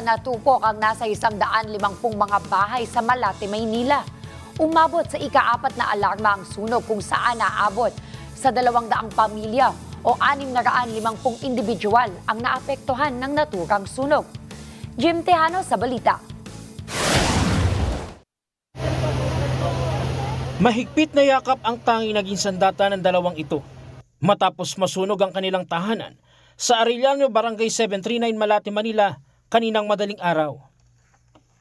Natupok ang nasa 150 mga bahay sa Malate, Maynila. Umabot sa ika-4 na alarma ang sunog kung saan naabot sa 200 pamilya o 650 individual ang naapektuhan ng naturang sunog. Jim Tejano sa balita. Mahigpit na yakap ang tanging naging sandata ng dalawang ito matapos masunog ang kanilang tahanan sa Arellano, Barangay 739, Malate, Manila kaninang madaling araw.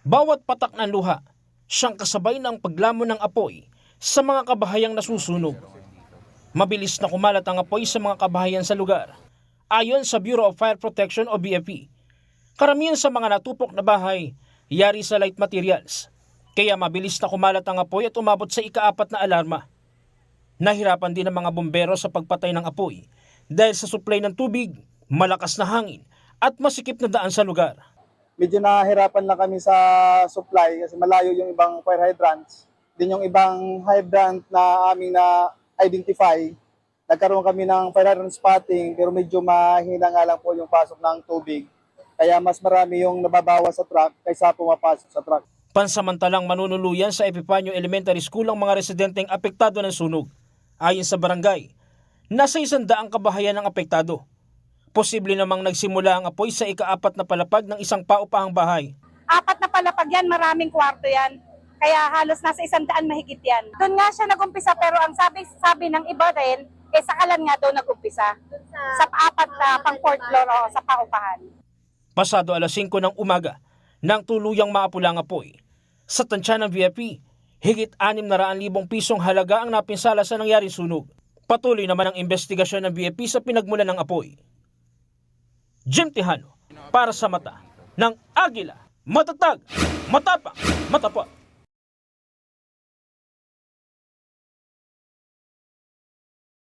Bawat patak ng luha, siyang kasabay ng paglamon ng apoy sa mga kabahayang nasusunog. Mabilis na kumalat ang apoy sa mga kabahayan sa lugar. Ayon sa Bureau of Fire Protection o BFP, karamihan sa mga natupok na bahay yari sa light materials. Kaya mabilis na kumalat ang apoy at umabot sa ika-4 na alarma. Nahirapan din ang mga bombero sa pagpatay ng apoy dahil sa supply ng tubig, malakas na hangin at masikip na daan sa lugar. Medyo nahirapan na kami sa supply kasi malayo yung ibang fire hydrants. Din yung ibang hydrant na aming na-identify, nagkaroon kami ng fire hydrant spotting pero medyo mahina nga lang po yung pasok ng tubig. Kaya mas marami yung nababawas sa truck kaysa pumapasok sa truck. Pansamantalang manunuluyan sa Epifanio Elementary School ang mga residenteng apektado ng sunog. Ayon sa barangay, nasa 100 kabahayan ang apektado. Posible namang nagsimula ang apoy sa ika-4 na palapag ng isang paupahang bahay. 4 na palapag yan, maraming kwarto yan. Kaya halos nasa 100 mahigit yan. Doon nga siya nag-umpisa pero ang sabi ng iba rin, sa Kalan nga daw nag-umpisa. Sa 4 na pang 4th floor o sa paupahan. Pasado alas 5 ng umaga, nang tuluyang maapula ang apoy. Sa tansya ng VFP, higit 600,000 pisong halaga ang napinsala sa nangyaring sunog. Patuloy naman ang investigasyon ng VFP sa pinagmulan ng apoy. Jim Tejano, para sa mata ng Agila, matatag, matapang, matapat.